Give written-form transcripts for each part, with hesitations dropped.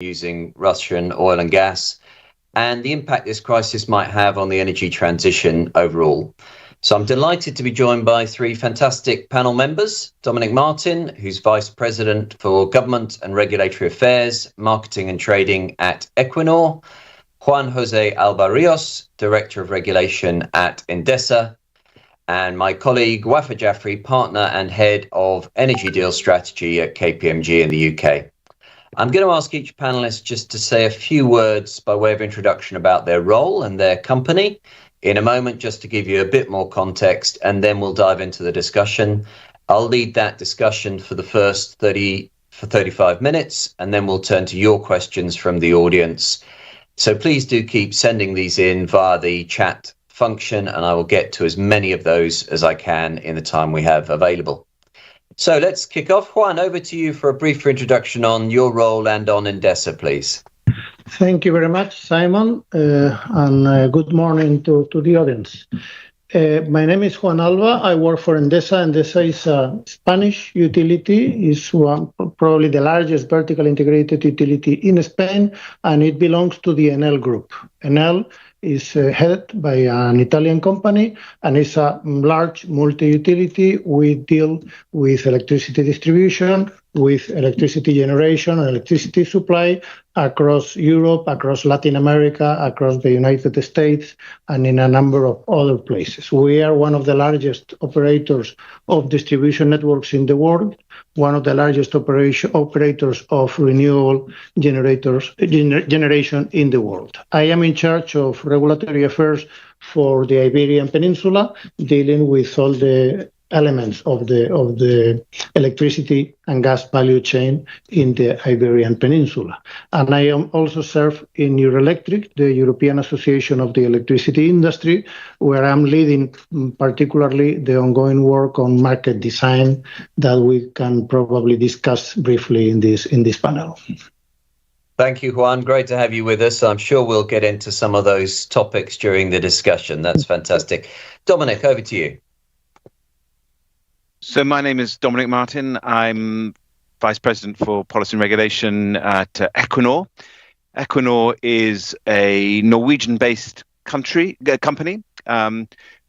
using Russian oil and gas, and the impact this crisis might have on the energy transition overall. So I'm delighted to be joined by three fantastic panel members. Dominic Martin, who's Vice President for Government and Regulatory Affairs, Marketing and Trading at Equinor. Juan Jose Alba-Rios, Director of Regulation at Endesa. And my colleague, Wafa Jaffrey, Partner and Head of Energy Deal Strategy at KPMG in the UK. I'm going to ask each panelist just to say a few words by way of introduction about their role and their company in a moment, just to give you a bit more context, and then we'll dive into the discussion. I'll lead that discussion for the first 35 minutes, and then we'll turn to your questions from the audience. So please do keep sending these in via the chat function, and I will get to as many of those as I can in the time we have available. So let's kick off. Juan, over to you for a brief introduction on your role and on Endesa, please. Thank you very much, Simon, and good morning to the audience. My name is Juan Alba. I work for Endesa. Endesa is a Spanish utility. It's probably the largest vertical integrated utility in Spain, and it belongs to the Enel group. Enel is headed by an Italian company, and it's a large multi-utility. We deal with electricity distribution, with electricity generation and electricity supply across Europe, across Latin America, across the United States, and in a number of other places. We are one of the largest operators of distribution networks in the world, one of the largest operators of renewable generation in the world. I am in charge of regulatory affairs for the Iberian Peninsula, dealing with all the elements of the electricity and gas value chain in the Iberian Peninsula. And I am also served in Eurelectric, the European Association of the Electricity Industry, where I'm leading particularly the ongoing work on market design that we can probably discuss briefly in this panel. Thank you, Juan. Great to have you with us. I'm sure we'll get into some of those topics during the discussion. That's fantastic. Dominic, over to you. So my name is Dominic Martin. I'm Vice President for Policy and Regulation at Equinor. Equinor is a Norwegian-based company.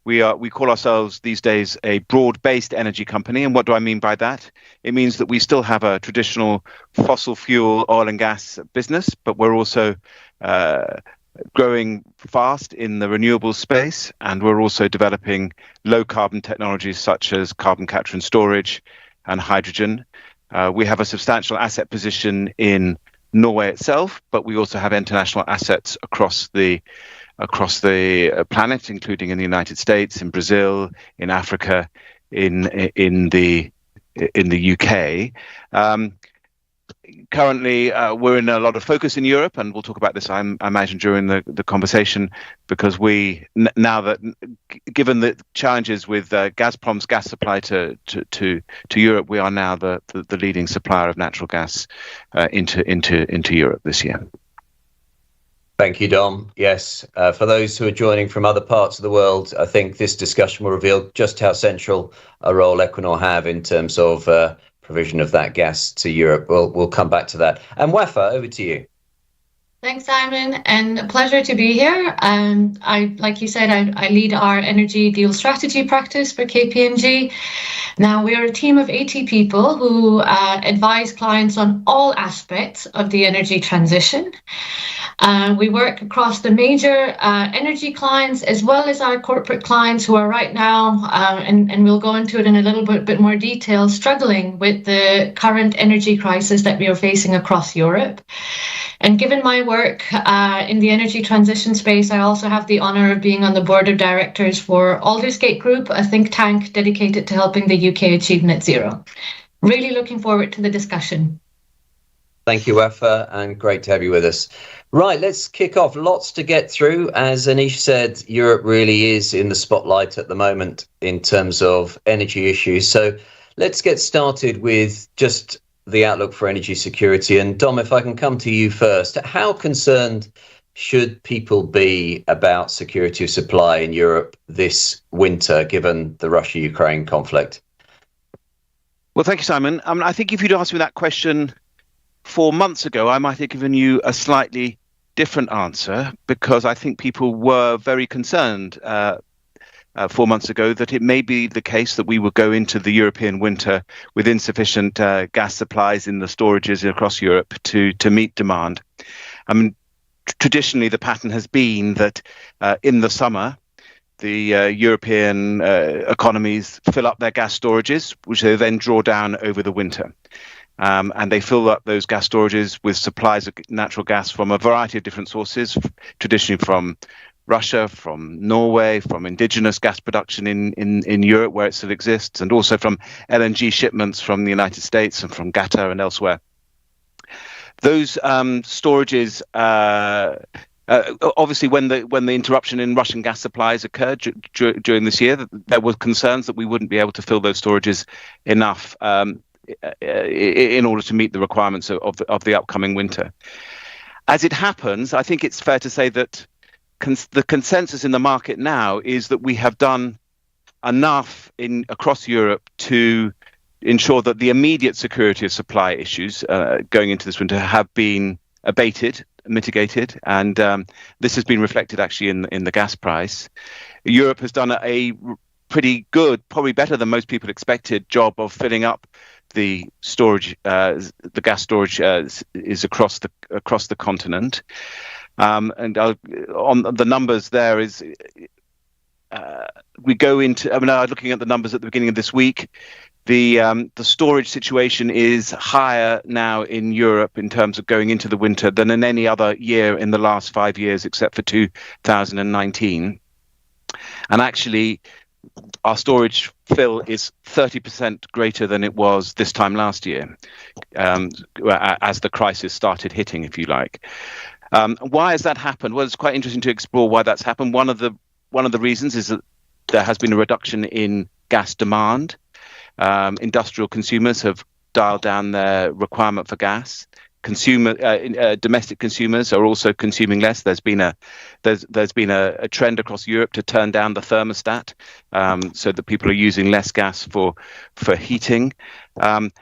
We call ourselves these days a broad-based energy company. And what do I mean by that? It means that we still have a traditional fossil fuel oil and gas business, but we're also growing fast in the renewables space, and we're also developing low carbon technologies such as carbon capture and storage and hydrogen. We have a substantial asset position in Norway itself, but we also have international assets across the planet, including in the United States, in Brazil, in Africa, in the UK. Currently, we're in a lot of focus in Europe, and we'll talk about this, I imagine, during the conversation, because now that, given the challenges with Gazprom's gas supply to Europe, we are now the leading supplier of natural gas into Europe this year. Thank you, Dom. Yes, for those who are joining from other parts of the world, I think this discussion will reveal just how central a role Equinor have in terms of provision of that gas to Europe. We'll come back to that. And Wafa, over to you. Thanks, Simon, and a pleasure to be here. Like you said, I lead our energy deal strategy practice for KPMG. Now, we are a team of 80 people who advise clients on all aspects of the energy transition. We work across the major energy clients as well as our corporate clients who are right now, and we'll go into it in a little bit more detail, struggling with the current energy crisis that we are facing across Europe. And given my work in the energy transition space, I also have the honor of being on the board of directors for Aldersgate Group, a think tank dedicated to helping the UK achieve net zero. Really looking forward to the discussion. Thank you, Wafa, and great to have you with us. Right, let's kick off. Lots to get through. As Anish said, Europe really is in the spotlight at the moment in terms of energy issues. So let's get started with just the outlook for energy security. And Dom, if I can come to you first, how concerned should people be about security of supply in Europe this winter, given the Russia-Ukraine conflict? Well, thank you, Simon. I think if you'd asked me that question 4 months ago, I might have given you a slightly different answer, because I think people were very concerned 4 months ago that it may be the case that we will go into the European winter with insufficient gas supplies in the storages across Europe to meet demand. I mean, traditionally, the pattern has been that in the summer, the European economies fill up their gas storages, which they then draw down over the winter. And they fill up those gas storages with supplies of natural gas from a variety of different sources, traditionally from Russia, from Norway, from indigenous gas production in Europe where it still exists, and also from LNG shipments from the United States and from Qatar and elsewhere. Those storages, obviously, when the interruption in Russian gas supplies occurred during this year, there were concerns that we wouldn't be able to fill those storages enough in order to meet the requirements of the upcoming winter. As it happens, I think it's fair to say that the consensus in the market now is that we have done enough across Europe to ensure that the immediate security of supply issues going into this winter have been abated, mitigated, and this has been reflected actually in the gas price. Europe has done a pretty good, probably better than most people expected, job of filling up the storage. The gas storage is across the continent. And on the numbers there is, we go into, I mean, looking at the numbers at the beginning of this week, the storage situation is higher now in Europe in terms of going into the winter than in any other year in the last 5 years, except for 2019. And actually, our storage fill is 30% greater than it was this time last year, as the crisis started hitting, if you like. Why has that happened? Well, it's quite interesting to explore why that's happened. One of the reasons is that there has been a reduction in gas demand. Industrial consumers have dialed down their requirement for gas. Domestic consumers are also consuming less. There's been a trend across Europe to turn down the thermostat, so that people are using less gas for heating. And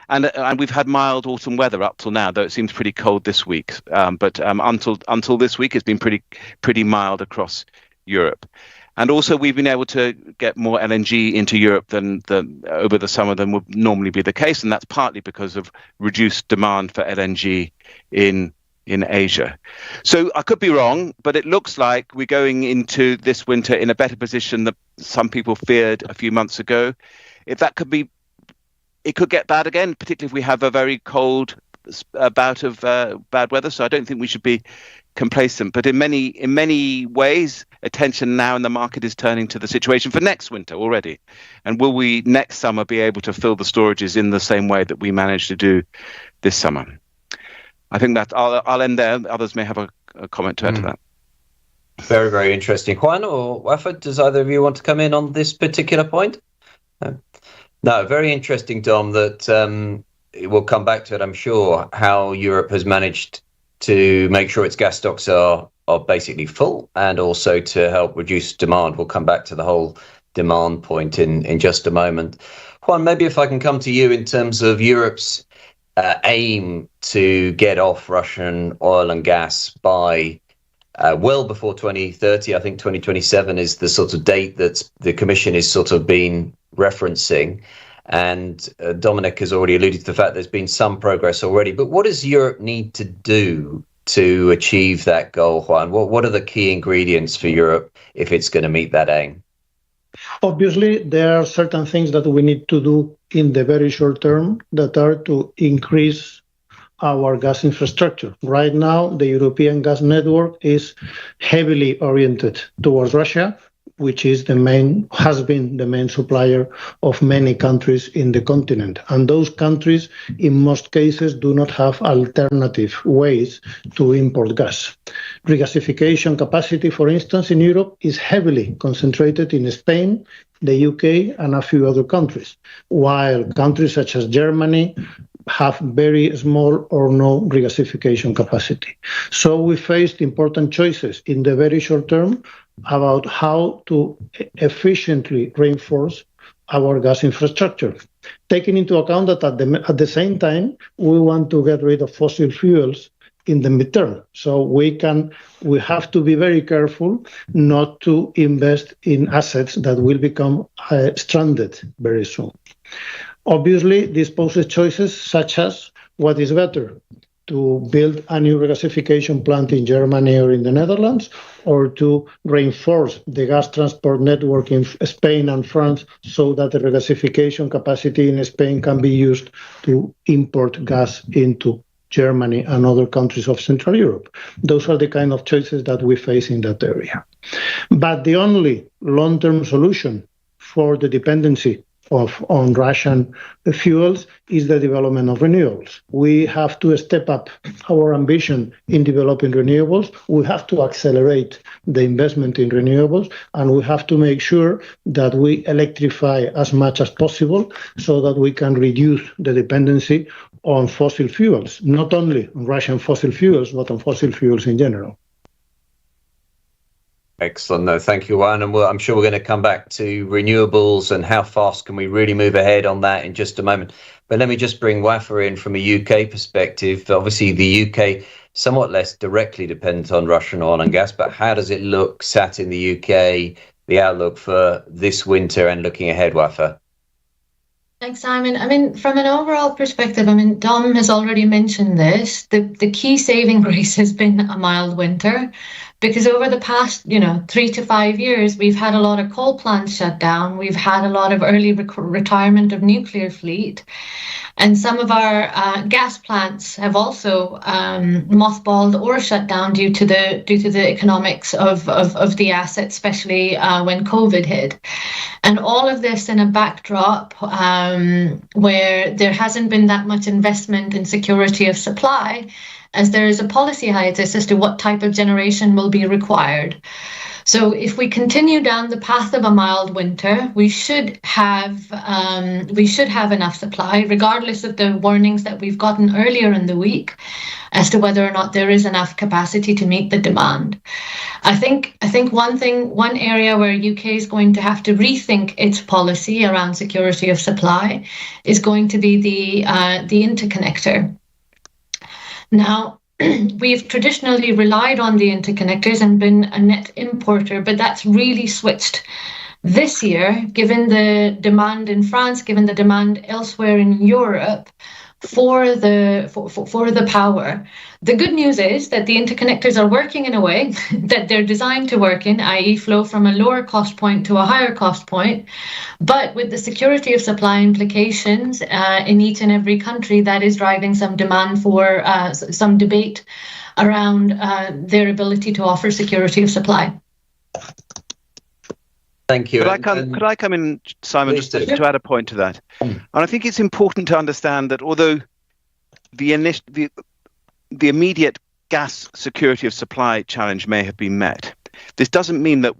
we've had mild autumn weather up till now, though it seems pretty cold this week. But until this week, it's been pretty mild across Europe. And also, we've been able to get more LNG into Europe than over the summer than would normally be the case, and that's partly because of reduced demand for LNG in Asia. So I could be wrong, but it looks like we're going into this winter in a better position than some people feared a few months ago. It could get bad again, particularly if we have a very cold bout of bad weather. So I don't think we should be complacent, but in many ways, attention now in the market is turning to the situation for next winter already. And will we next summer be able to fill the storages in the same way that we managed to do this summer? I think that I'll end there. Others may have a comment to add to that. Very, very interesting. Juan or Wafd, does either of you want to come in on this particular point? No, very interesting, Dom, that we'll come back to it, I'm sure, how Europe has managed to make sure its gas stocks are basically full, and also to help reduce demand. We'll come back to the whole demand point in just a moment. Juan, maybe if I can come to you in terms of Europe's aim to get off Russian oil and gas by well before 2030. I think 2027 is the sort of date that the Commission is sort of been referencing. And Dominic has already alluded to the fact there's been some progress already. But what does Europe need to do to achieve that goal, Juan? What are the key ingredients for Europe if it's going to meet that aim? Obviously, there are certain things that we need to do in the very short term that are to increase our gas infrastructure. Right now, the European gas network is heavily oriented towards Russia, which has been the main supplier of many countries in the continent. And those countries, in most cases, do not have alternative ways to import gas. Regasification capacity, for instance, in Europe is heavily concentrated in Spain, the UK, and a few other countries, while countries such as Germany have very small or no regasification capacity. So we faced important choices in the very short term about how to efficiently reinforce our gas infrastructure. taking into account that at the same time, we want to get rid of fossil fuels in the midterm. So we have to be very careful not to invest in assets that will become stranded very soon. Obviously, this poses choices such as what is better, to build a new regasification plant in Germany or in the Netherlands, or to reinforce the gas transport network in Spain and France so that the regasification capacity in Spain can be used to import gas into Germany and other countries of Central Europe. Those are the kind of choices that we face in that area. But the only long-term solution for the dependency on Russian fuels is the development of renewables. We have to step up our ambition in developing renewables. We have to accelerate the investment in renewables, and we have to make sure that we electrify as much as possible so that we can reduce the dependency on fossil fuels, not only on Russian fossil fuels, but on fossil fuels in general. Excellent. No, thank you, Juan. And I'm sure we're going to come back to renewables and how fast can we really move ahead on that in just a moment. But let me just bring Wafa in from a UK perspective. Obviously, the UK somewhat less directly dependent on Russian oil and gas, but how does it look sat in the UK, the outlook for this winter and looking ahead, Wafa? Thanks, Simon. I mean, from an overall perspective, I mean, Dom has already mentioned this. The key saving grace has been a mild winter, because over the past, 3 to 5 years, we've had a lot of coal plants shut down. We've had a lot of early retirement of nuclear fleet. And some of our gas plants have also mothballed or shut down due to the economics of the asset, especially when COVID hit. And all of this in a backdrop where there hasn't been that much investment in security of supply, as there is a policy hiatus as to what type of generation will be required. So if we continue down the path of a mild winter, we should have enough supply, regardless of the warnings that we've gotten earlier in the week as to whether or not there is enough capacity to meet the demand. I think one area where UK is going to have to rethink its policy around security of supply is going to be the interconnector. Now, we've traditionally relied on the interconnectors and been a net importer, but that's really switched this year, given the demand in France, given the demand elsewhere in Europe for the power. The good news is that the interconnectors are working in a way that they're designed to work in, i.e. flow from a lower cost point to a higher cost point. But with the security of supply implications in each and every country, that is driving some demand for some debate around their ability to offer security of supply. Thank you. Could I come in, Simon, just to add a point to that? And I think it's important to understand that although the immediate gas security of supply challenge may have been met, this doesn't mean that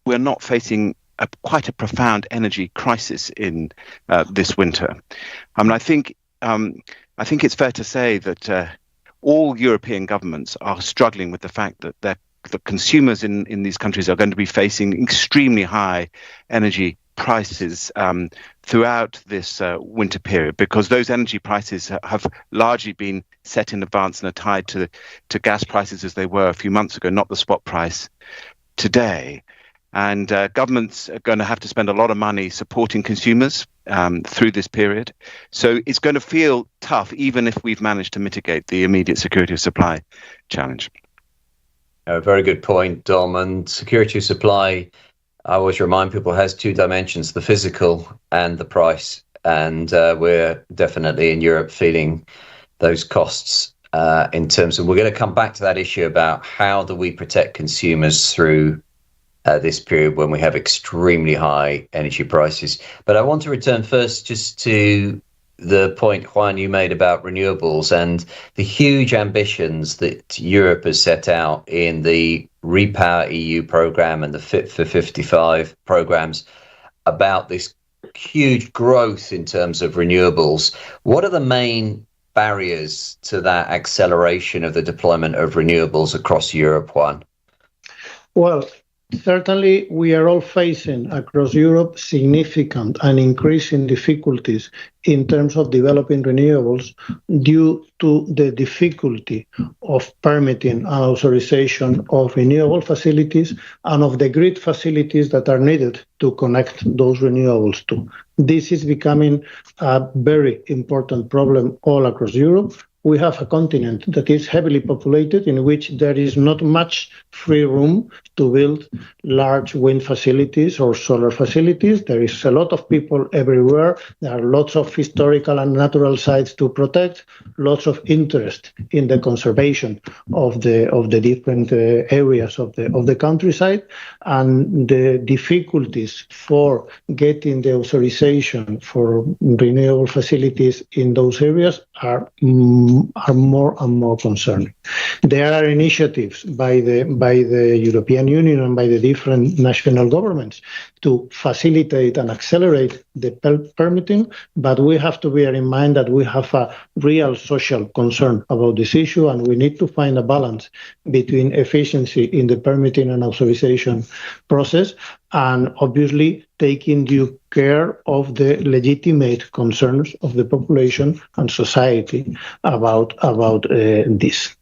we're not facing quite a profound energy crisis in this winter. I mean, I think it's fair to say that all European governments are struggling with the fact that the consumers in these countries are going to be facing extremely high energy prices throughout this winter period, because those energy prices have largely been set in advance and are tied to gas prices as they were a few months ago, not the spot price today. And governments are going to have to spend a lot of money supporting consumers through this period. So it's going to feel tough, even if we've managed to mitigate the immediate security of supply challenge. A very good point, Dom. And security of supply, I always remind people, has two dimensions, the physical and the price. And we're definitely in Europe feeling those costs in terms of, we're going to come back to that issue about how do we protect consumers through this period when we have extremely high energy prices. But I want to return first just to the point, Juan, you made about renewables and the huge ambitions that Europe has set out in the Repower EU program and the Fit for 55 programs about this huge growth in terms of renewables. What are the main barriers to that acceleration of the deployment of renewables across Europe, Juan? Well, Certainly, we are all facing across Europe significant and increasing difficulties in terms of developing renewables due to the difficulty of permitting and authorization of renewable facilities and of the grid facilities that are needed to connect those renewables to. This is becoming a very important problem all across Europe. We have a continent that is heavily populated in which there is not much free room to build large wind facilities or solar facilities. There is a lot of people everywhere. There are lots of historical and natural sites to protect, lots of interest in the conservation of the different areas of the countryside, and the difficulties for getting the authorization for renewable facilities in those areas are more and more concerning. There are initiatives by the European Union and by the different national governments to facilitate and accelerate the permitting, but we have to bear in mind that we have a real social concern about this issue, and we need to find a balance between efficiency in the permitting and authorization process and obviously taking due care of the legitimate concerns of the population and society about this.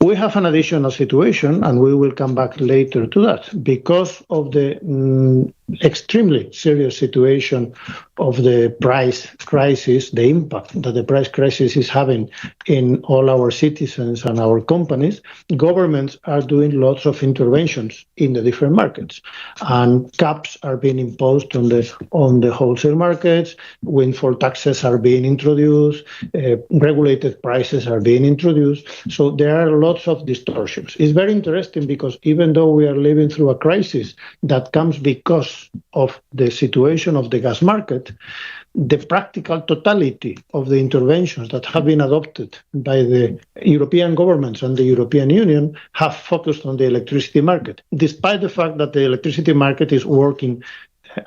We have an additional situation, and we will come back later to that. Because of the extremely serious situation of the price crisis, the impact that the price crisis is having in all our citizens and our companies, governments are doing lots of interventions in the different markets, and caps are being imposed on the wholesale markets, windfall taxes are being introduced, regulated prices are being introduced. So there are lots of distortions. It's very interesting because even though we are living through a crisis that comes because of the situation of the gas market, the practical totality of the interventions that have been adopted by the European governments and the European Union have focused on the electricity market, despite the fact that the electricity market is working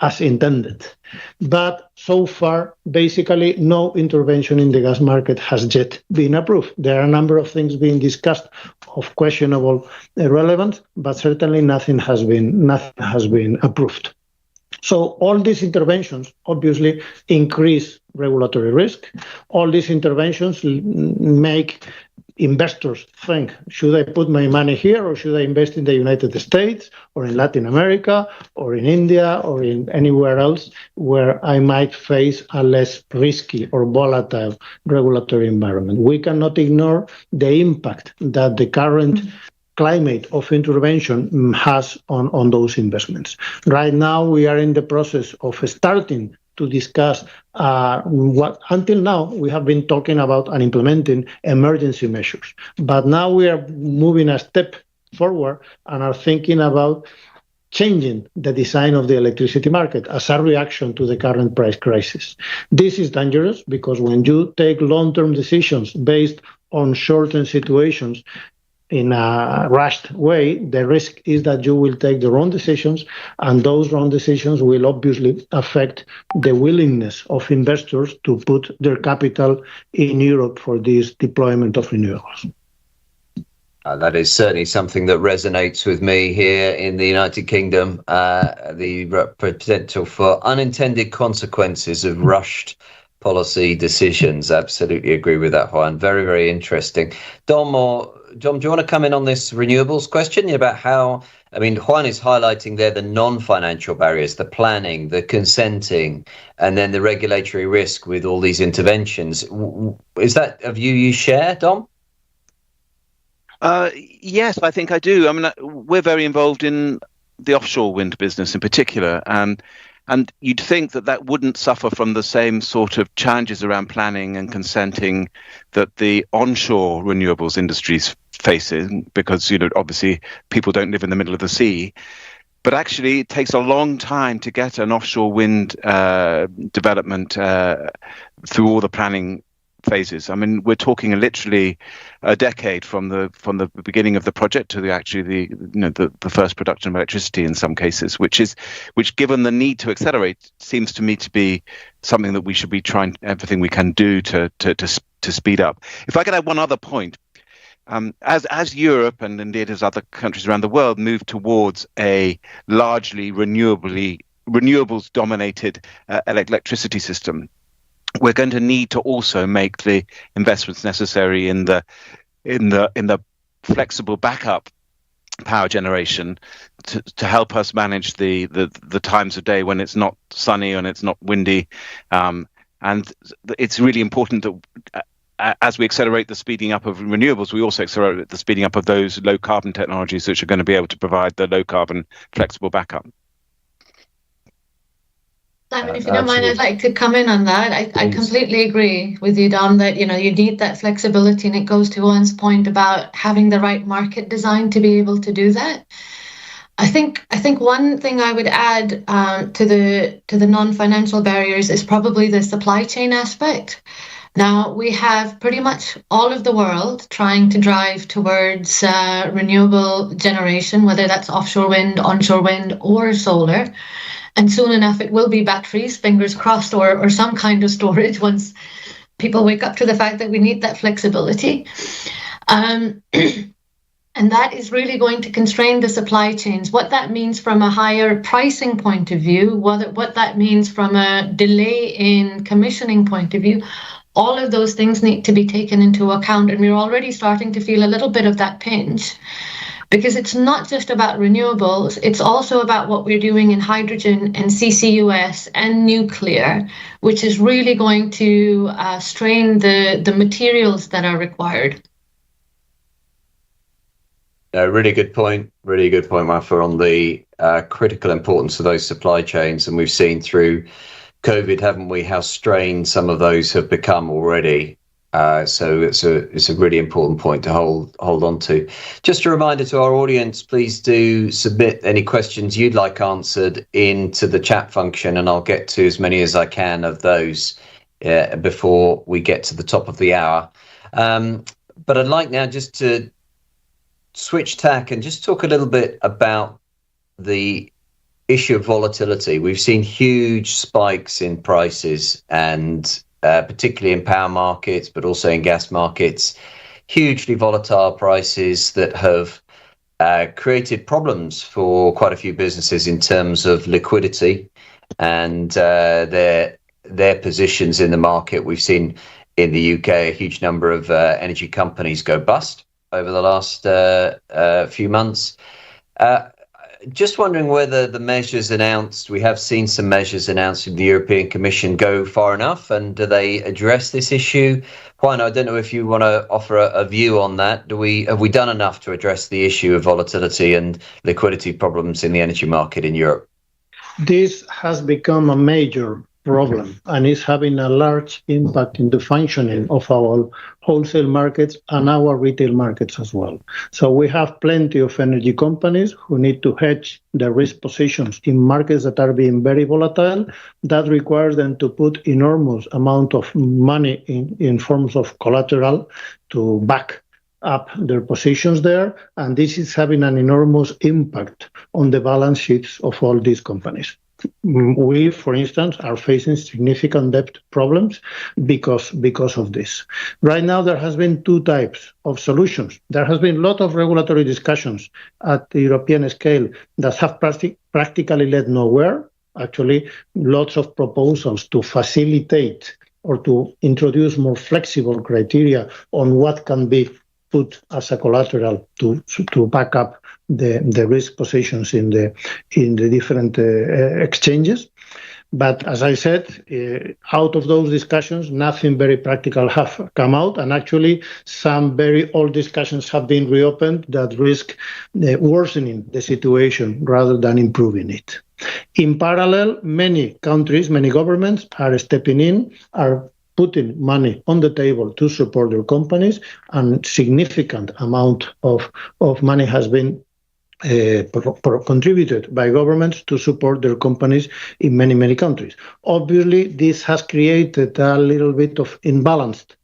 as intended. But so far, basically, no intervention in the gas market has yet been approved. There are a number of things being discussed of questionable relevance, but certainly nothing has been approved. So all these interventions obviously increase regulatory risk. All these interventions make investors think, should I put my money here or should I invest in the United States or in Latin America or in India or in anywhere else where I might face a less risky or volatile regulatory environment? We cannot ignore the impact that the current climate of intervention has on those investments. Right now, we are in the process of starting to discuss what until now we have been talking about and implementing emergency measures. But now we are moving a step forward and are thinking about changing the design of the electricity market as a reaction to the current price crisis. This is dangerous because when you take long-term decisions based on short-term situations, in a rushed way, the risk is that you will take the wrong decisions, and those wrong decisions will obviously affect the willingness of investors to put their capital in Europe for this deployment of renewables. That is certainly something that resonates with me here in the United Kingdom, the potential for unintended consequences of rushed policy decisions. Absolutely agree with that, Juan. Very, very interesting. Dom, do you want to come in on this renewables question about how, I mean, Juan is highlighting there the non-financial barriers, the planning, the consenting, and then the regulatory risk with all these interventions. Is that a view you share, Dom? Yes, I think I do. I mean, we're very involved in the offshore wind business in particular, and you'd think that wouldn't suffer from the same sort of challenges around planning and consenting that the onshore renewables industries facing, because, obviously people don't live in the middle of the sea. But actually, it takes a long time to get an offshore wind development through all the planning phases. I mean, we're talking literally a decade from the beginning of the project to the first production of electricity in some cases, which given the need to accelerate seems to me to be something that we should be trying everything we can do to speed up. If I could add one other point, as Europe and indeed as other countries around the world move towards a largely renewables-dominated electricity system, we're going to need to also make the investments necessary in the flexible backup power generation to help us manage the times of day when it's not sunny and it's not windy, and it's really important that as we accelerate the speeding up of renewables, we also accelerate the speeding up of those low carbon technologies which are going to be able to provide the low carbon flexible backup. Simon, if you don't mind, I'd like to come in on that. I completely agree with you, Dom, that you need that flexibility, and it goes to Owen's point about having the right market design to be able to do that. I think one thing I would add to the non-financial barriers is probably the supply chain aspect. Now, we have pretty much all of the world trying to drive towards renewable generation, whether that's offshore wind, onshore wind, or solar. And soon enough, it will be batteries, fingers crossed, or some kind of storage once people wake up to the fact that we need that flexibility. And that is really going to constrain the supply chains. What that means from a higher pricing point of view, what that means from a delay in commissioning point of view, all of those things need to be taken into account. And we're already starting to feel a little bit of that pinch, because it's not just about renewables, it's also about what we're doing in hydrogen and CCUS and nuclear, which is really going to strain the materials that are required. Really good point, Rafa, on the critical importance of those supply chains. And we've seen through COVID, haven't we, how strained some of those have become already. So it's a really important point to hold on to. Just a reminder to our audience, please do submit any questions you'd like answered into the chat function, and I'll get to as many as I can of those before we get to the top of the hour. But I'd like now just to switch tack and just talk a little bit about the issue of volatility. We've seen huge spikes in prices, and particularly in power markets, but also in gas markets, hugely volatile prices that have created problems for quite a few businesses in terms of liquidity and their positions in the market. We've seen in the UK a huge number of energy companies go bust over the last few months. Just wondering whether the measures announced, we have seen some measures announced from the European Commission, go far enough, and do they address this issue? Juan, I don't know if you want to offer a view on that. Have we done enough to address the issue of volatility and liquidity problems in the energy market in Europe? This has become a major problem and is having a large impact in the functioning of our wholesale markets and our retail markets as well. So we have plenty of energy companies who need to hedge their risk positions in markets that are being very volatile. That requires them to put enormous amount of money in forms of collateral to back up their positions there, and this is having an enormous impact on the balance sheets of all these companies. We, for instance, are facing significant debt problems because of this. Right now, there has been two types of solutions. There has been a lot of regulatory discussions at the European scale that have practically led nowhere. Actually, lots of proposals to facilitate or to introduce more flexible criteria on what can be put as a collateral to back up the risk positions in the different exchanges. But as I said, out of those discussions, nothing very practical have come out. And actually, some very old discussions have been reopened that risk worsening the situation rather than improving it. In parallel, many countries, many governments are stepping in, are putting money on the table to support their companies, and significant amount of money has been contributed by governments to support their companies in many countries. Obviously, this has created a little bit of imbalanced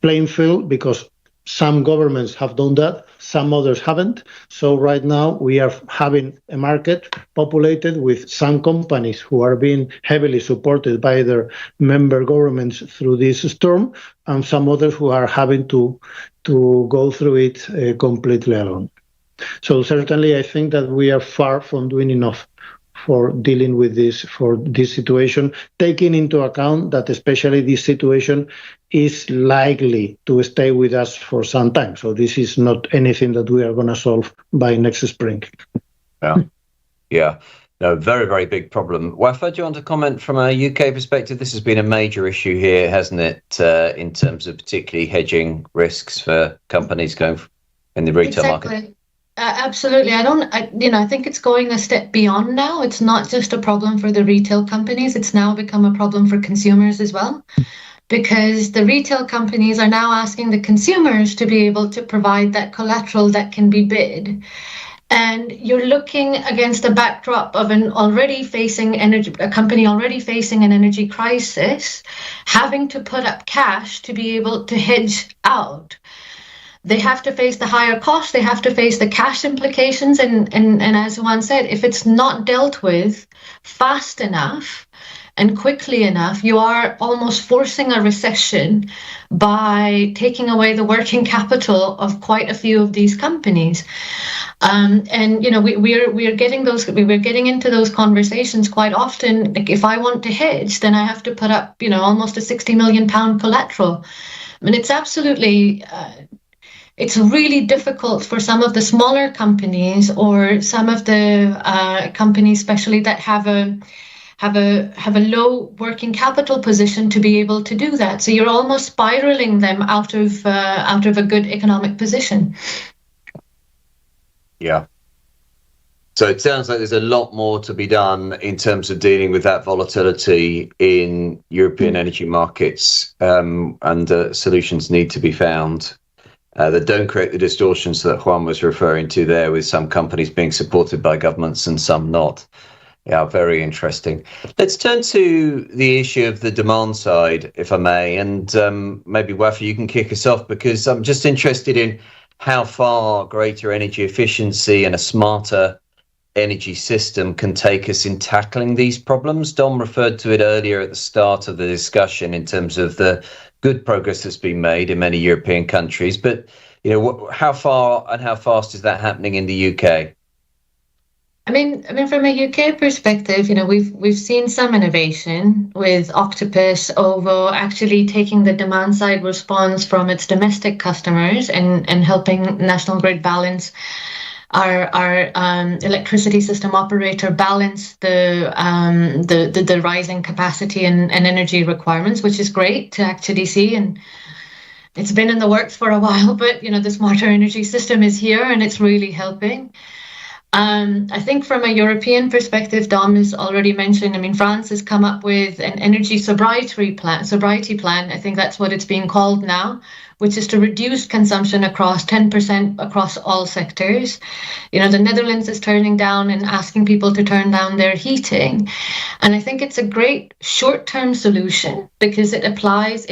playing field, because Some governments have done that, some others haven't. So right now we are having a market populated with some companies who are being heavily supported by their member governments through this storm, and some others who are having to go through it completely alone. So certainly I think that we are far from doing enough for dealing with this, for this situation, taking into account that especially this situation is likely to stay with us for some time. So this is not anything that we are going to solve by next spring. Yeah. No, very, very big problem. Wafa, do you want to comment from a UK perspective? This has been a major issue here, hasn't it, in terms of particularly hedging risks for companies going in the retail market? Absolutely. I think it's going a step beyond now. It's not just a problem for the retail companies. It's now become a problem for consumers as well, because the retail companies are now asking the consumers to be able to provide that collateral that can be bid. And you're looking against a backdrop of a company already facing an energy crisis, having to put up cash to be able to hedge out. They have to face the higher cost, they have to face the cash implications, and as Juan said, if it's not dealt with fast enough and quickly enough, you are almost forcing a recession by taking away the working capital of quite a few of these companies. We're getting into those conversations quite often. Like, if I want to hedge, then I have to put up, almost a £60 million collateral. I mean, it's absolutely. It's really difficult for some of the smaller companies or some of the companies, especially that have a low working capital position, to be able to do that. So you're almost spiraling them out of a good economic position. Yeah. So it sounds like there's a lot more to be done in terms of dealing with that volatility in European energy markets, and solutions need to be found that don't create the distortions that Juan was referring to there, with some companies being supported by governments and some not. Yeah, very interesting. Let's turn to the issue of the demand side, if I may, and maybe Wafa, you can kick us off, because I'm just interested in how far greater energy efficiency and a smarter energy system can take us in tackling these problems. Dom referred to it earlier at the start of the discussion in terms of the good progress that's been made in many European countries, but how far and how fast is that happening in the UK? I mean, from a UK perspective, we've seen some innovation with Octopus, OVO actually taking the demand side response from its domestic customers and helping National Grid balance our electricity system operator balance the rising capacity and energy requirements, which is great to actually see. And it's been in the works for a while, but the smarter energy system is here and it's really helping. I think from a European perspective, Dom has already mentioned, France has come up with an energy sobriety plan. I think that's what it's being called now, which is to reduce consumption across 10% across all sectors. The Netherlands is turning down and asking people to turn down their heating. And I think it's a great short-term solution, because it implies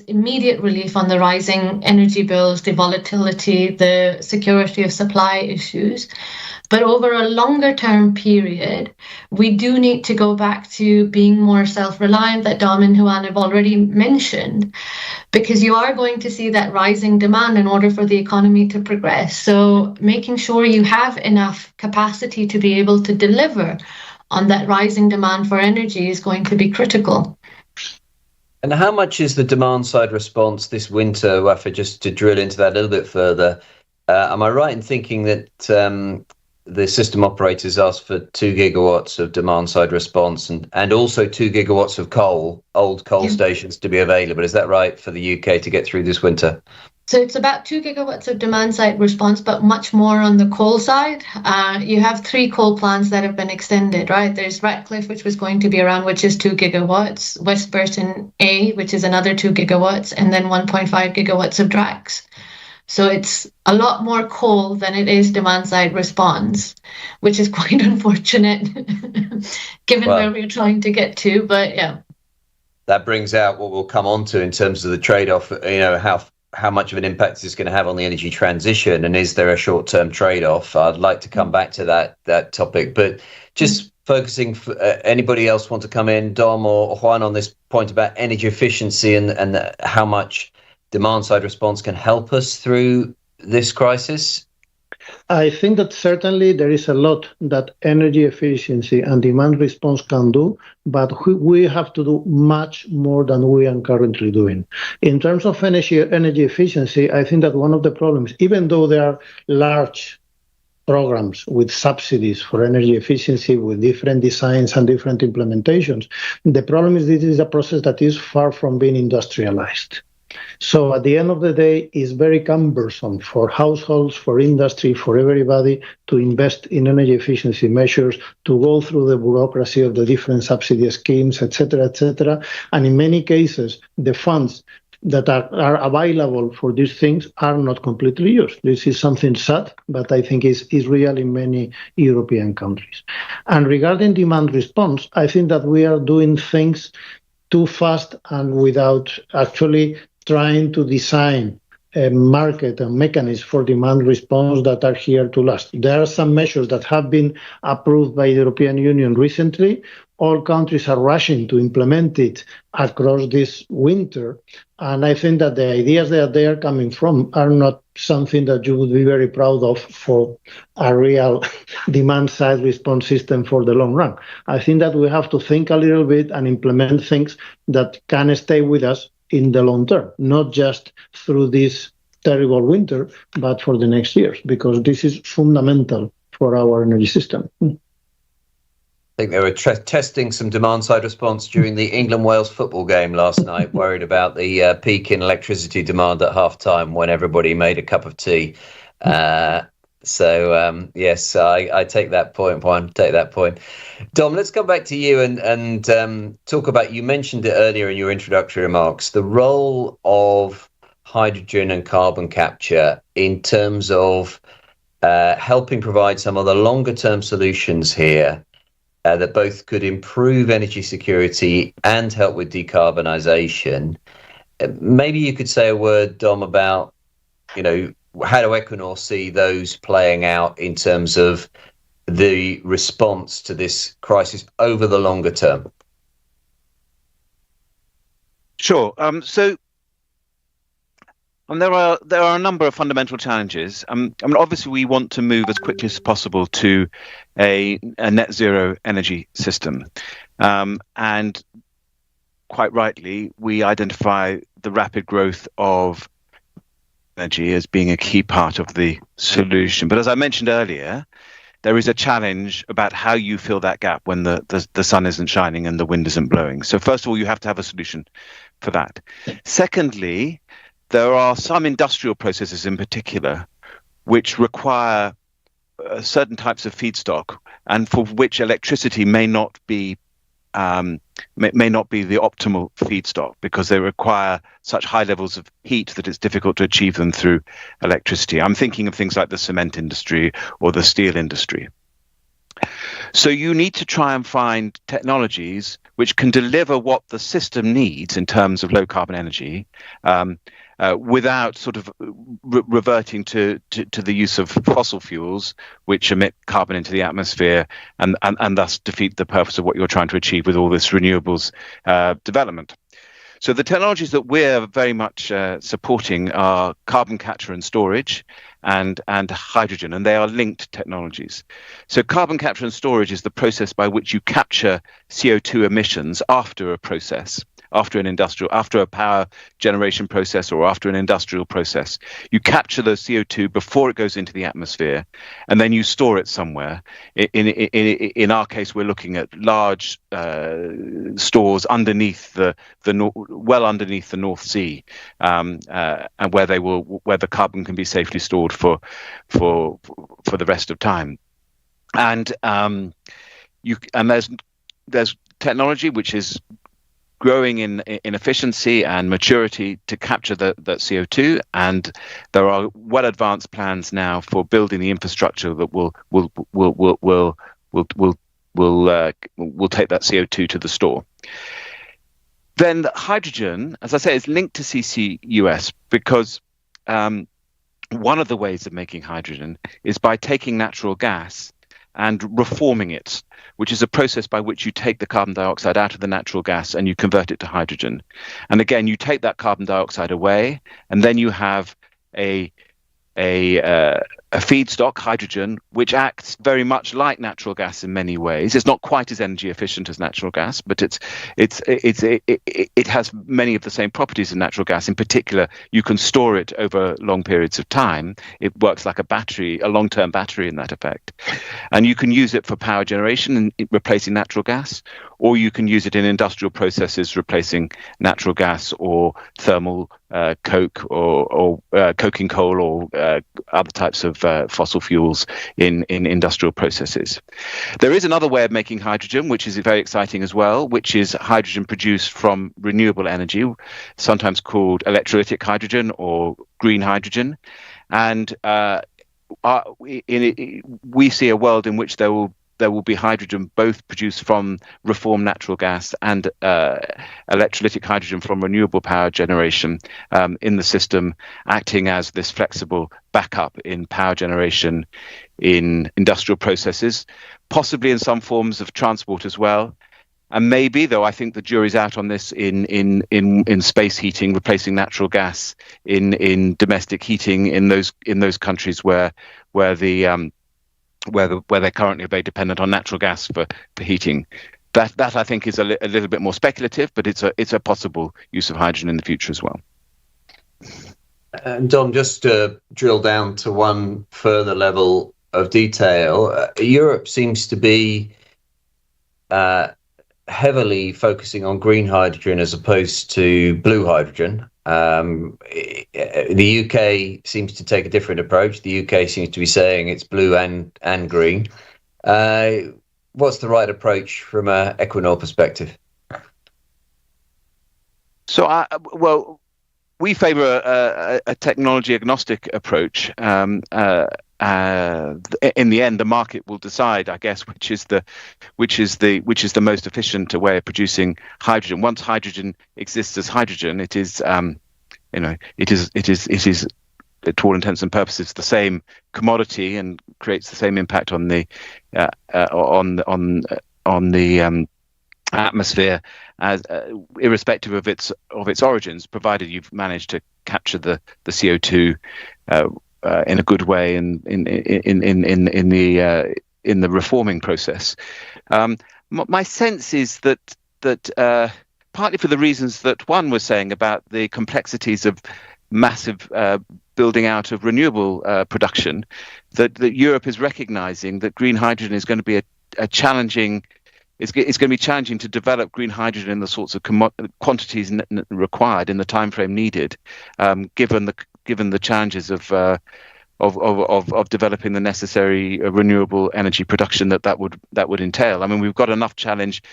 immediate relief on the rising energy bills, the volatility, the security of supply issues. But over a longer term period, we do need to go back to being more self-reliant, that Dom and Juan have already mentioned, because you are going to see that rising demand in order for the economy to progress. So making sure you have enough capacity to be able to deliver on that rising demand for energy is going to be critical. And how much is the demand side response this winter, Wafa, just to drill into that a little bit further? Am I right in thinking that the system operators asked for 2 gigawatts of demand side response and also 2 gigawatts of old coal stations to be available? Is that right for the UK to get through this winter? So it's about 2 gigawatts of demand side response, but much more on the coal side. You have 3 coal plants that have been extended, right? There's Ratcliffe, which was going to be around, which is 2 gigawatts, West Burton A, which is another 2 gigawatts, and then 1.5 gigawatts of Drax. So it's a lot more coal than it is demand side response, which is quite unfortunate given where we're trying to get to. But yeah, that brings out what we'll come on to in terms of the trade-off. how much of an impact is this going to have on the energy transition, and is there a short-term trade-off? I'd like to come back to that topic, but just focusing. Anybody else want to come in, Dom or Juan, on this point about energy efficiency and how much demand-side response can help us through this crisis? I think that certainly there is a lot that energy efficiency and demand response can do, but we have to do much more than we are currently doing. In terms of energy efficiency, I think that one of the problems, even though there are large programs with subsidies for energy efficiency with different designs and different implementations, the problem is this is a process that is far from being industrialized. So at the end of the day, it's very cumbersome for households, for industry, for everybody to invest in energy efficiency measures, to go through the bureaucracy of the different subsidy schemes, etc., etc. And in many cases, the funds that are available for these things are not completely used. This is something sad, but I think is real in many European countries. And regarding demand response, I think that we are doing things too fast and without actually trying to design a market and mechanisms for demand response that are here to last. There are some measures that have been approved by the European Union recently. All countries are rushing to implement it across this winter. And I think that the ideas that they are coming from are not something that you would be very proud of for a real demand-side response system for the long run. I think that we have to think a little bit and implement things that can stay with us in the long term, not just through this terrible winter, but for the next years, because this is fundamental for our energy system. I think they were testing some demand-side response during the England-Wales football game last night, worried about the peak in electricity demand at half-time when everybody made a cup of tea. Yes, I take that point, Juan, take that point. Dom, let's come back to you and talk about, you mentioned it earlier in your introductory remarks, the role of hydrogen and carbon capture in terms of helping provide some of the longer-term solutions here that both could improve energy security and help with decarbonisation. Maybe you could say a word, Dom, about, how do Equinor see those playing out in terms of the response to this crisis over the longer term? Sure. So there are a number of fundamental challenges. Obviously, we want to move as quickly as possible to a net zero energy system, and quite rightly, we identify the rapid growth of energy as being a key part of the solution. But as I mentioned earlier, there is a challenge about how you fill that gap when the sun isn't shining and the wind isn't blowing. So first of all, you have to have a solution for that. Secondly, there are some industrial processes in particular which require certain types of feedstock, and for which electricity may not be the optimal feedstock, because they require such high levels of heat that it's difficult to achieve them through electricity. I'm thinking of things like the cement industry or the steel industry. So you need to try and find technologies which can deliver what the system needs in terms of low carbon energy, without sort of reverting to the use of fossil fuels, which emit carbon into the atmosphere and thus defeat the purpose of what you're trying to achieve with all this renewables development. So the technologies that we're very much supporting are carbon capture and storage and hydrogen, and they are linked technologies. So carbon capture and storage is the process by which you capture CO2 emissions after a process, after a power generation process or after an industrial process. You capture the CO2 before it goes into the atmosphere, and then you store it somewhere. In our case, we're looking at large stores underneath well underneath the North Sea, and where the carbon can be safely stored for the rest of time. And there's technology which is growing in efficiency and maturity to capture the CO2, and there are well advanced plans now for building the infrastructure that will take that CO2 to the store. Then hydrogen, as I say, is linked to CCUS because one of the ways of making hydrogen is by taking natural gas and reforming it, which is a process by which you take the carbon dioxide out of the natural gas and you convert it to hydrogen. And again, you take that carbon dioxide away, and then you have a feedstock, hydrogen, which acts very much like natural gas in many ways. It's not quite as energy efficient as natural gas, but it has many of the same properties as natural gas. In particular, you can store it over long periods of time. It works like a battery, a long-term battery in that effect. And you can use it for power generation and replacing natural gas, or you can use it in industrial processes replacing natural gas or thermal coke or coking coal or other types of fossil fuels in industrial processes. There is another way of making hydrogen, which is very exciting as well, which is hydrogen produced from renewable energy, sometimes called electrolytic hydrogen or green hydrogen. And we see a world in which there will be hydrogen both produced from reformed natural gas and electrolytic hydrogen from renewable power generation in the system, acting as this flexible backup in power generation in industrial processes, possibly in some forms of transport as well. And maybe, though I think the jury's out on this, in space heating, replacing natural gas in domestic heating in those countries where they're currently very dependent on natural gas for heating. That I think is a little bit more speculative, but it's a possible use of hydrogen in the future as well. And Dom, just to drill down to one further level of detail, Europe seems to be heavily focusing on green hydrogen as opposed to blue hydrogen. The UK seems to take a different approach. The UK seems to be saying it's blue and green. What's the right approach from an Equinor perspective? So, we favour a technology agnostic approach. In the end, the market will decide, I guess, which is the most efficient way of producing hydrogen. Once hydrogen exists as hydrogen, it is to all intents and purposes the same commodity and creates the same impact on the atmosphere as irrespective of its origins, provided you've managed to capture the CO2 in a good way in the reforming process. My sense is that partly for the reasons that Juan was saying about the complexities of massive building out of renewable production, that Europe is recognizing that green hydrogen is going to be a challenging. It's going to be challenging to develop green hydrogen in the sorts of quantities required in the time frame needed, given the challenges of developing the necessary renewable energy production that would entail. I mean, we've got enough challenge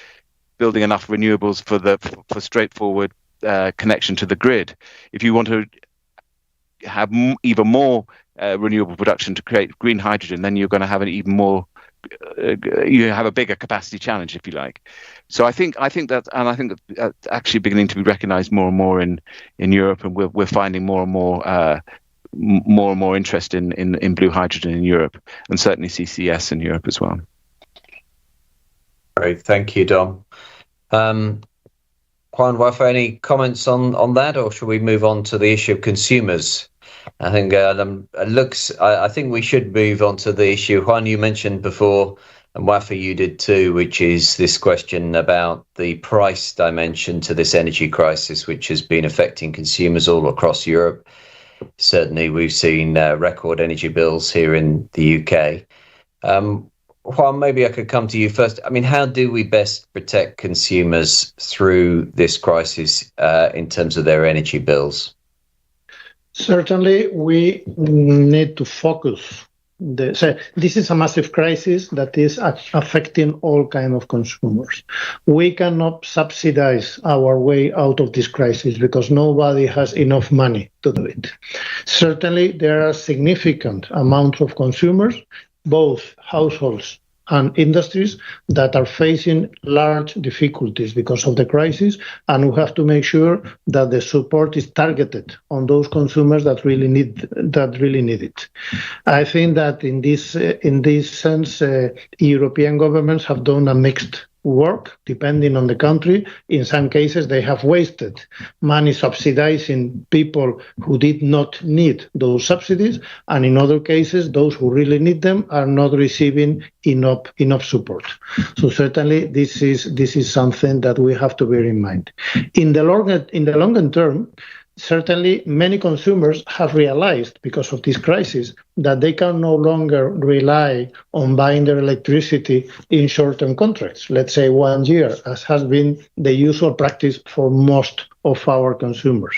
building enough renewables for straightforward connection to the grid. If you want to have even more renewable production to create green hydrogen, then you're going to have an even more you have a bigger capacity challenge, if you like. So I think that's actually beginning to be recognised more and more in Europe, and we're finding more and more interest in blue hydrogen in Europe, and certainly CCS in Europe as well. Great, thank you, Dom. Juan, Wafa, any comments on that, or should we move on to the issue of consumers? I think I think we should move on to the issue Juan, you mentioned before, and Wafa, you did too, which is this question about the price dimension to this energy crisis, which has been affecting consumers all across Europe. Certainly, we've seen record energy bills here in the UK. Juan, maybe I could come to you first. I mean, how do we best protect consumers through this crisis in terms of their energy bills? Certainly, we need to focus. This is a massive crisis that is affecting all kinds of consumers. We cannot subsidize our way out of this crisis because nobody has enough money to do it. Certainly, there are significant amounts of consumers, both households and industries that are facing large difficulties because of the crisis, and we have to make sure that the support is targeted on those consumers that really need it. I think that in this sense, European governments have done a mixed work depending on the country. In some cases, they have wasted money subsidizing people who did not need those subsidies, and in other cases, those who really need them are not receiving enough support. So certainly, this is something that we have to bear in mind. In the longer term, certainly many consumers have realized, because of this crisis, that they can no longer rely on buying their electricity in short-term contracts, let's say 1 year, as has been the usual practice for most of our consumers.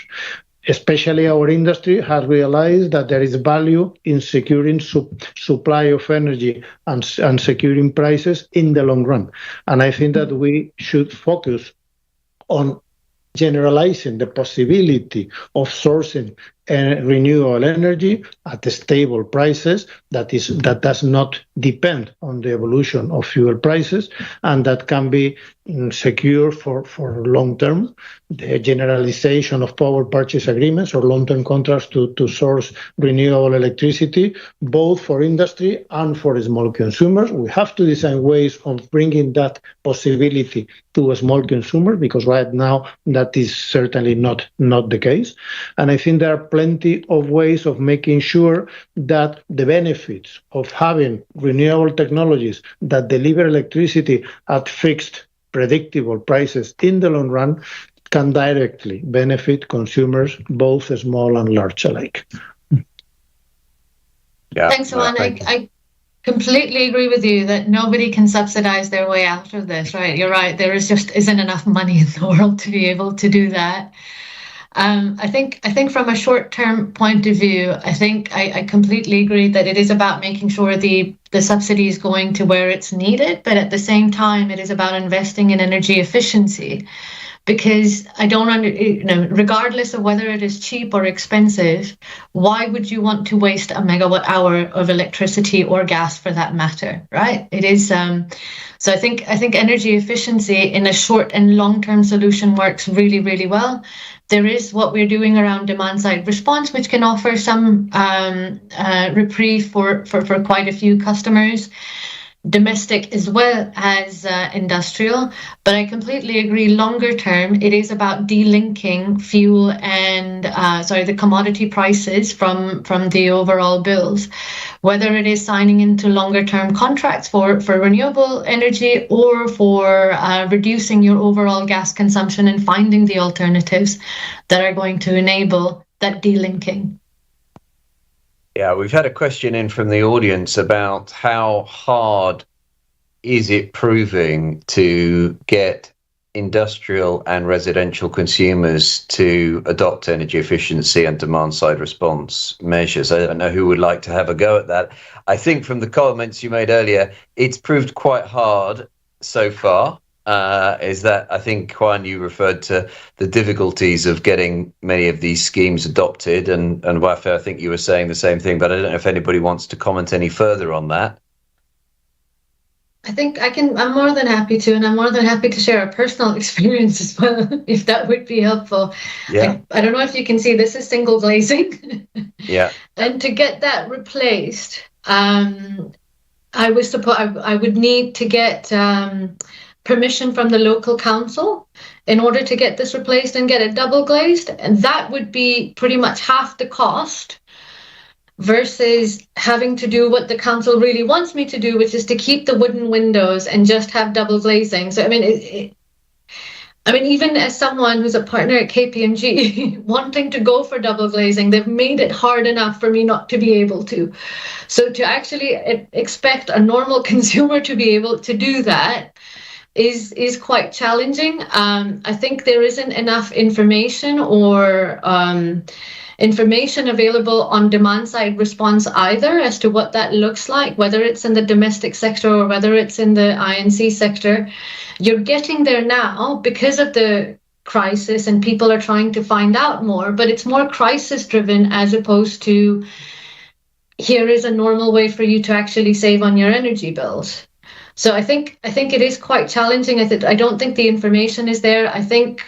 Especially our industry has realized that there is value in securing supply of energy and securing prices in the long run. And I think that we should focus on generalizing the possibility of sourcing renewable energy at stable prices that does not depend on the evolution of fuel prices, and that can be secure for long term. The generalization of power purchase agreements or long-term contracts to source renewable electricity, both for industry and for small consumers. We have to design ways of bringing that possibility to a small consumer, because right now that is certainly not the case. And I think there are plenty of ways of making sure that the benefits of having renewable technologies that deliver electricity at fixed, predictable prices in the long run can directly benefit consumers, both small and large alike. Yeah. Thanks, Juan. I completely agree with you that nobody can subsidize their way out of this, right? You're right. There isn't enough money in the world to be able to do that. I think from a short-term point of view, I completely agree that it is about making sure the subsidy is going to where it's needed, but at the same time, it is about investing in energy efficiency. Because I don't regardless of whether it is cheap or expensive, why would you want to waste a megawatt hour of electricity or gas for that matter, right? It is so I think energy efficiency in a short and long-term solution works really, really well. There is what we're doing around demand-side response, which can offer some reprieve for quite a few customers, domestic as well as industrial. But I completely agree, longer term, it is about delinking fuel and the commodity prices from the overall bills, whether it is signing into longer term contracts for renewable energy or for reducing your overall gas consumption and finding the alternatives that are going to enable that delinking. Yeah, we've had a question in from the audience about how hard is it proving to get industrial and residential consumers to adopt energy efficiency and demand-side response measures. I don't know who would like to have a go at that. I think from the comments you made earlier, it's proved quite hard so far. Is that, I think, Juan, you referred to the difficulties of getting many of these schemes adopted, and Wafe, I think you were saying the same thing, but I don't know if anybody wants to comment any further on that. I think I'm more than happy to, and I'm more than happy to share a personal experience as well, if that would be helpful. Yeah. I don't know if you can see, this is single glazing. Yeah. And to get that replaced, I would need to get permission from the local council in order to get this replaced and get it double glazed, and that would be pretty much half the cost versus having to do what the council really wants me to do, which is to keep the wooden windows and just have double glazing. So I mean, even as someone who's a partner at KPMG, wanting to go for double glazing, they've made it hard enough for me not to be able to. So to actually expect a normal consumer to be able to do that is quite challenging. I think there isn't enough information or information available on demand-side response either as to what that looks like, whether it's in the domestic sector or whether it's in the INC sector. You're getting there now because of the crisis and people are trying to find out more, but it's more crisis-driven as opposed to here is a normal way for you to actually save on your energy bills. So I think it is quite challenging. I don't think the information is there. I think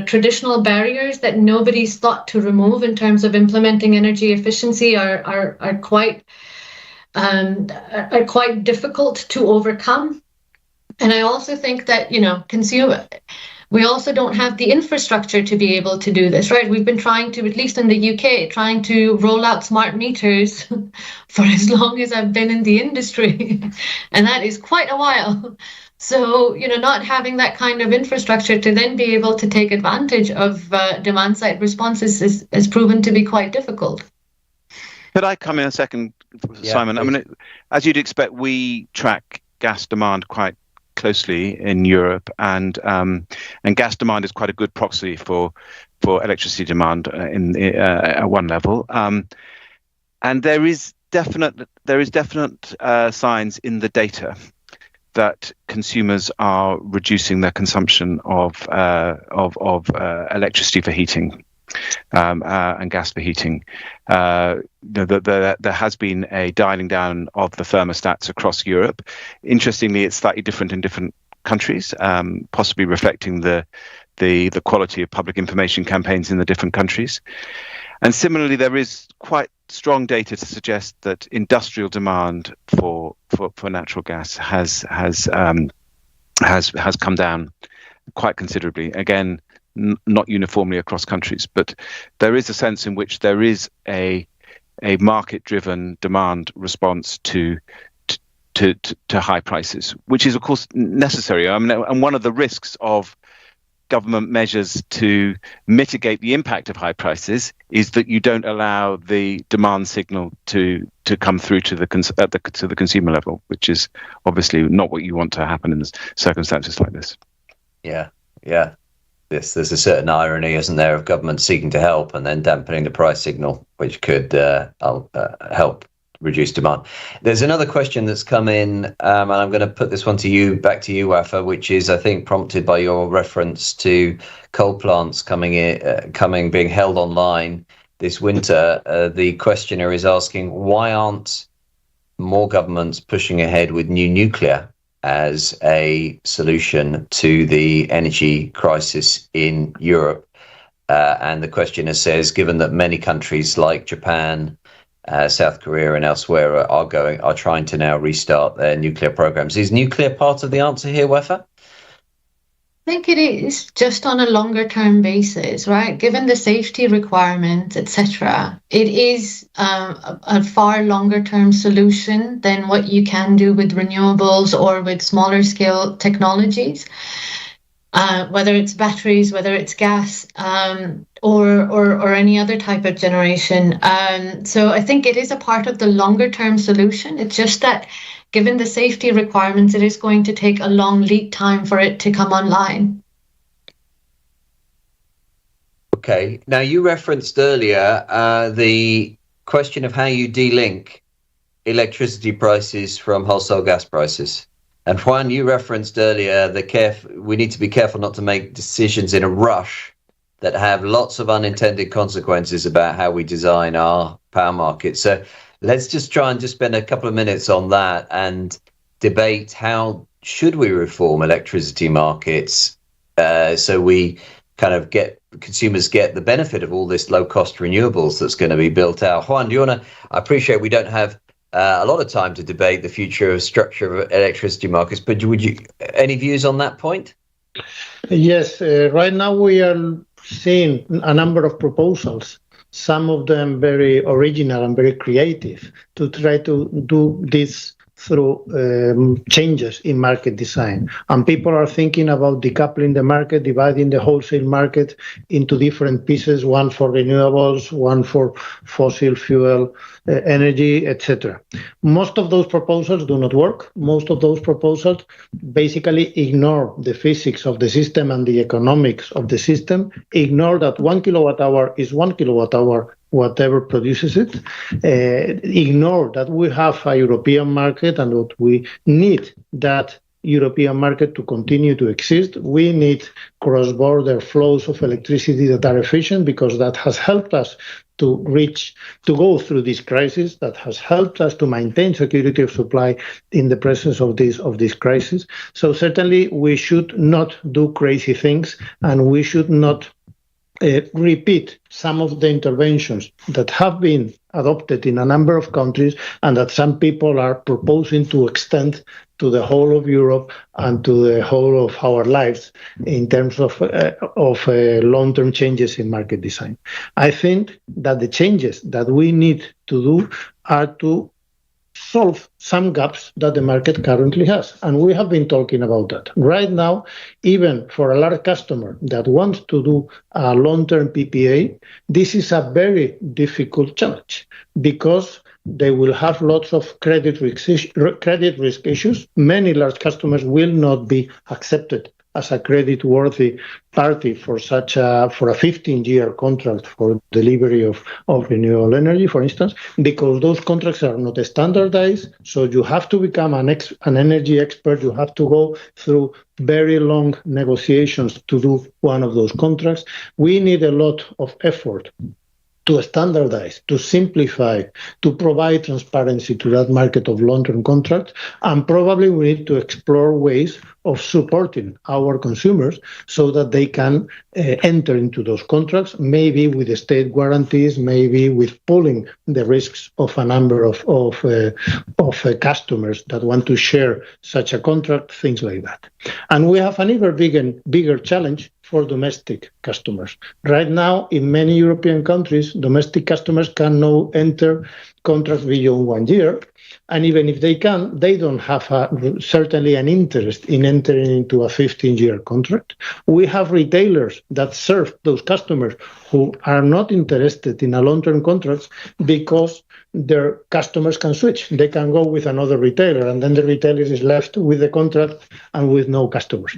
traditional barriers that nobody's thought to remove in terms of implementing energy efficiency are quite difficult to overcome. And I also think that we also don't have the infrastructure to be able to do this, right? We've been trying to, at least in the UK, trying to roll out smart meters for as long as I've been in the industry. And that is quite a while. So, not having that kind of infrastructure to then be able to take advantage of demand side responses has proven to be quite difficult. Could I come in a second, Simon? Please. I mean, as you'd expect, we track gas demand quite closely in Europe, and gas demand is quite a good proxy for electricity demand at one level. And there is definite signs in the data that consumers are reducing their consumption of electricity for heating. And gas for heating. There has been a dialing down of the thermostats across Europe. Interestingly, it's slightly different in different countries, possibly reflecting the quality of public information campaigns in the different countries. And similarly, there is quite strong data to suggest that industrial demand for natural gas has come down quite considerably. Again, not uniformly across countries, but there is a sense in which there is a market-driven demand response to high prices, which is of course necessary. I mean, and one of the risks of government measures to mitigate the impact of high prices is that you don't allow the demand signal to come through to the consumer level, which is obviously not what you want to happen in circumstances like this. Yeah. There's a certain irony, isn't there, of government seeking to help and then dampening the price signal, which could help reduce demand. There's another question that's come in, and I'm going to put this one back to you, Wafa, which is, I think, prompted by your reference to coal plants being held online this winter. The questioner is asking, why aren't more governments pushing ahead with new nuclear as a solution to the energy crisis in Europe? And the questioner says, given that many countries like Japan, South Korea and elsewhere are trying to now restart their nuclear programs, is nuclear part of the answer here, Wafa? I think it is, just on a longer term basis, right? Given the safety requirements, etc., it is a far longer term solution than what you can do with renewables or with smaller scale technologies, whether it's batteries, whether it's gas, or any other type of generation. So I think it is a part of the longer term solution. It's just that given the safety requirements, it is going to take a long lead time for it to come online. Okay. Now, you referenced earlier the question of how you de-link electricity prices from wholesale gas prices. And Juan, you referenced earlier we need to be careful not to make decisions in a rush that have lots of unintended consequences about how we design our power market. So let's just try and just spend a couple of minutes on that and debate how should we reform electricity markets so we kind of consumers get the benefit of all this low cost renewables that's going to be built out. Juan, do you want to? I appreciate we don't have a lot of time to debate the future of structure of electricity markets, but would you any views on that point? Yes, right now we are seeing a number of proposals, some of them very original and very creative, to try to do this through changes in market design. And people are thinking about decoupling the market, dividing the wholesale market into different pieces, one for renewables, one for fossil fuel energy, etc. Most of those proposals do not work. Most of those proposals basically ignore the physics of the system and the economics of the system, ignore that 1 kilowatt hour is 1 kilowatt hour, whatever produces it, ignore that we have a European market and that we need that European market to continue to exist. We need cross-border flows of electricity that are efficient, because that has helped us to go through this crisis, that has helped us to maintain security of supply in the presence of this crisis. So certainly we should not do crazy things, and we should not repeat some of the interventions that have been adopted in a number of countries and that some people are proposing to extend to the whole of Europe and to the whole of our lives in terms of long-term changes in market design. I think that the changes that we need to do are to solve some gaps that the market currently has. And we have been talking about that. Right now, even for a large customer that wants to do a long-term PPA, this is a very difficult challenge because they will have lots of credit risk issues. Many large customers will not be accepted as a credit-worthy party for a 15-year contract for delivery of renewable energy, for instance, because those contracts are not standardized. So you have to become an energy expert. You have to go through very long negotiations to do one of those contracts. We need a lot of effort to standardize, to simplify, to provide transparency to that market of long-term contracts. And probably we need to explore ways of supporting our consumers so that they can enter into those contracts, maybe with state guarantees, maybe with pooling the risks of a number of customers that want to share such a contract, things like that. And we have an even bigger challenge for domestic customers. Right now, in many European countries, domestic customers can now enter contracts beyond 1 year. And even if they can, they don't have certainly an interest in entering into a 15-year contract. We have retailers that serve those customers who are not interested in a long-term contract because their customers can switch. They can go with another retailer, and then the retailer is left with the contract and with no customers.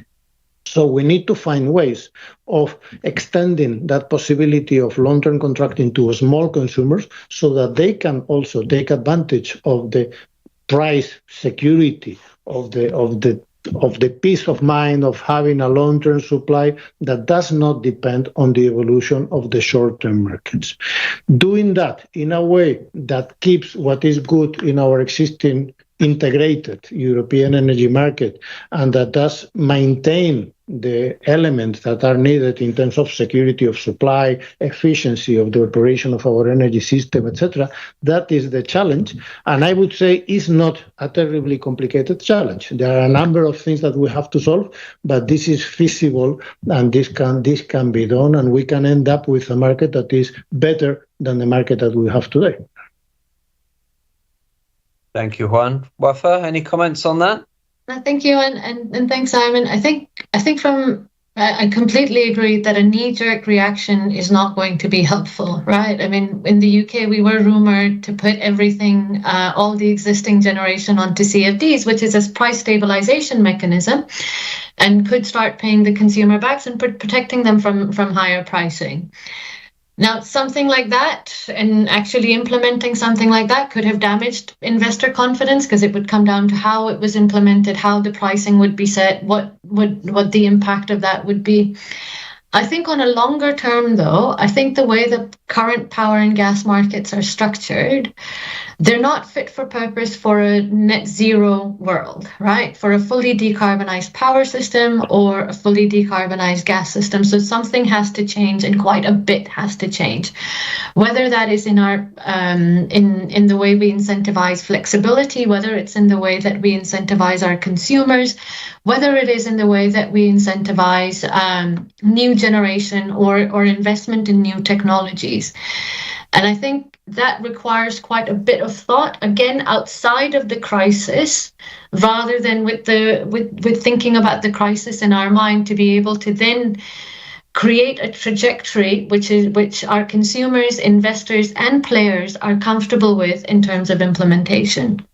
So we need to find ways of extending that possibility of long-term contracting to small consumers so that they can also take advantage of the price security, of the peace of mind of having a long-term supply that does not depend on the evolution of the short-term markets. Doing that in a way that keeps what is good in our existing integrated European energy market and that does maintain the elements that are needed in terms of security of supply, efficiency of the operation of our energy system, etc. That is the challenge. And I would say it's not a terribly complicated challenge. There are a number of things that we have to solve, but this is feasible and this can be done, and we can end up with a market that is better than the market that we have today. Thank you, Juan. Wafa, any comments on that? Thank you, and thanks, Simon. I think I completely agree that a knee-jerk reaction is not going to be helpful, right? I mean, in the UK, we were rumored to put everything, all the existing generation onto CFDs, which is a price stabilization mechanism, and could start paying the consumer backs and protecting them from higher pricing. Now, something like that, and actually implementing something like that, could have damaged investor confidence because it would come down to how it was implemented, how the pricing would be set, what the impact of that would be. I think on a longer term, though, I think the way the current power and gas markets are structured, they're not fit for purpose for a net zero world, right? For a fully decarbonized power system or a fully decarbonized gas system. So something has to change, and quite a bit has to change. Whether that is in our in the way we incentivize flexibility, whether it's in the way that we incentivize our consumers, whether it is in the way that we incentivize new generation or investment in new technologies. And I think that requires quite a bit of thought, again, outside of the crisis, rather than with thinking about the crisis in our mind, to be able to then create a trajectory which our consumers, investors, and players are comfortable with in terms of implementation.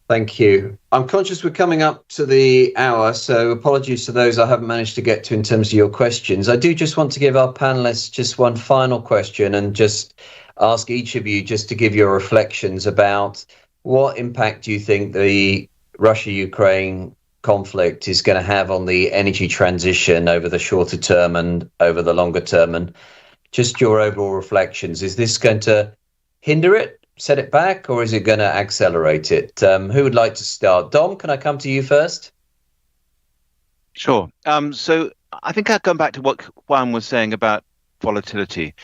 Thank you. I'm conscious we're coming up to the hour, so apologies to those I haven't managed to get to in terms of your questions. I do just want to give our panelists just one final question and just ask each of you just to give your reflections about what impact do you think the Russia-Ukraine conflict is going to have on the energy transition over the shorter term and over the longer term, and just your overall reflections. Is this going to hinder it, set it back, or is it going to accelerate it? Who would like to start? Dom, can I come to you first? Sure. So I think I'll come back to what Juan was saying about volatility.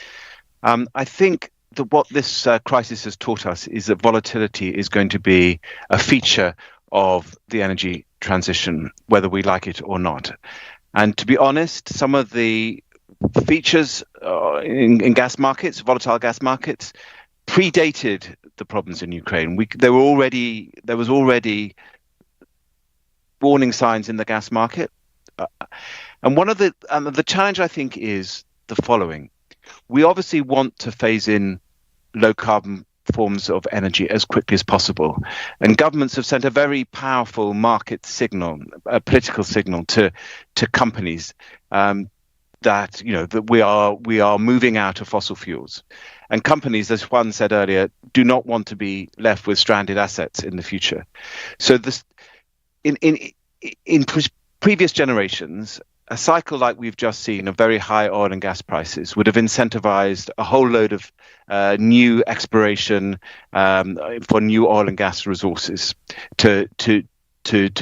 I think that what this crisis has taught us is that volatility is going to be a feature of the energy transition, whether we like it or not. And to be honest, some of the features in gas markets, volatile gas markets, predated the problems in Ukraine. There was already warning signs in the gas market. And one of the challenge, I think, is the following. We obviously want to phase in low carbon forms of energy as quickly as possible. And governments have sent a very powerful market signal, a political signal to companies that we are moving out of fossil fuels. And companies, as Juan said earlier, do not want to be left with stranded assets in the future. So this in previous generations, a cycle like we've just seen of very high oil and gas prices would have incentivized a whole load of new exploration for new oil and gas resources to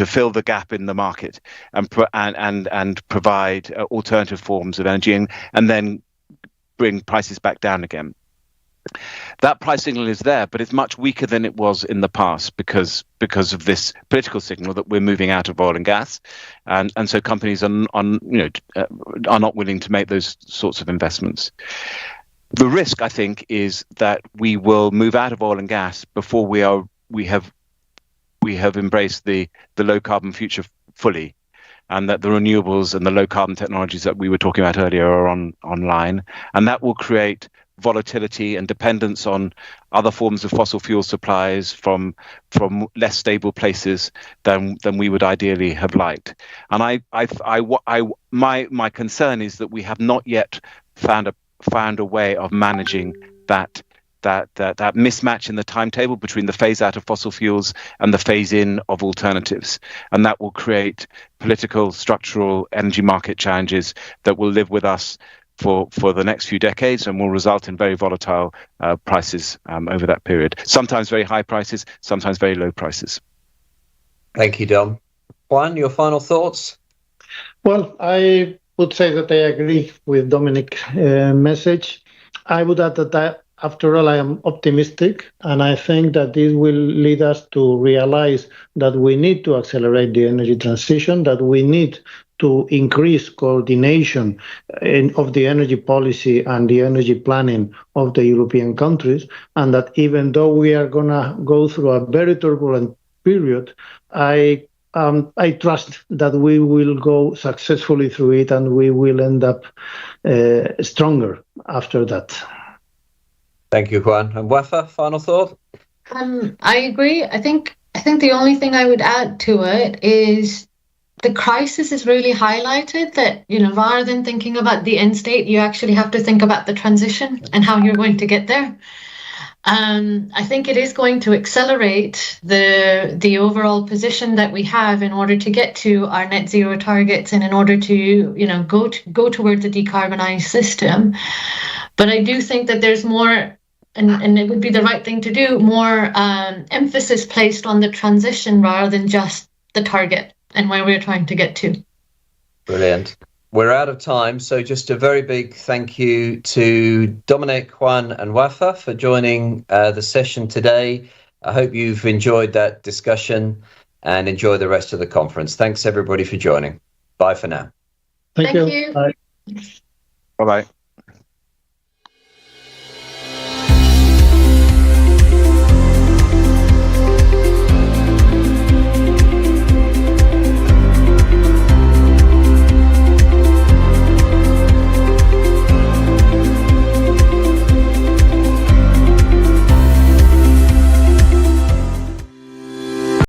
fill the gap in the market and provide alternative forms of energy and then bring prices back down again. That price signal is there, but it's much weaker than it was in the past because of this political signal that we're moving out of oil and gas, and so companies are not willing to make those sorts of investments. The risk, I think, is that we will move out of oil and gas before we have embraced the low carbon future fully, and that the renewables and the low carbon technologies that we were talking about earlier are online, and that will create volatility and dependence on other forms of fossil fuel supplies from less stable places than we would ideally have liked. And my concern is that we have not yet found a way of managing that mismatch in the timetable between the phase out of fossil fuels and the phase in of alternatives, and that will create political, structural, energy market challenges that will live with us for the next few decades and will result in very volatile prices over that period. Sometimes very high prices, sometimes very low prices. Thank you, Dom. Juan, your final thoughts? Well, I would say that I agree with Dominic's message. I would add that after all, I am optimistic, and I think that this will lead us to realize that we need to accelerate the energy transition, that we need to increase coordination of the energy policy and the energy planning of the European countries, and that even though we are going to go through a very turbulent period, I trust that we will go successfully through it and we will end up stronger after that. Thank you, Juan. And Wafa, final thought? I agree. I think the only thing I would add to it is the crisis has really highlighted that, rather than thinking about the end state, you actually have to think about the transition and how you're going to get there. I think it is going to accelerate the overall position that we have in order to get to our net zero targets and in order to, go towards a decarbonized system. But I do think that there's more, and it would be the right thing to do, more emphasis placed on the transition rather than just the target and where we're trying to get to. Brilliant. We're out of time, so just a very big thank you to Dominic, Juan and Wafa for joining the session today. I hope you've enjoyed that discussion and enjoy the rest of the conference. Thanks everybody for joining. Bye for now. Thank you. Bye. Bye-bye.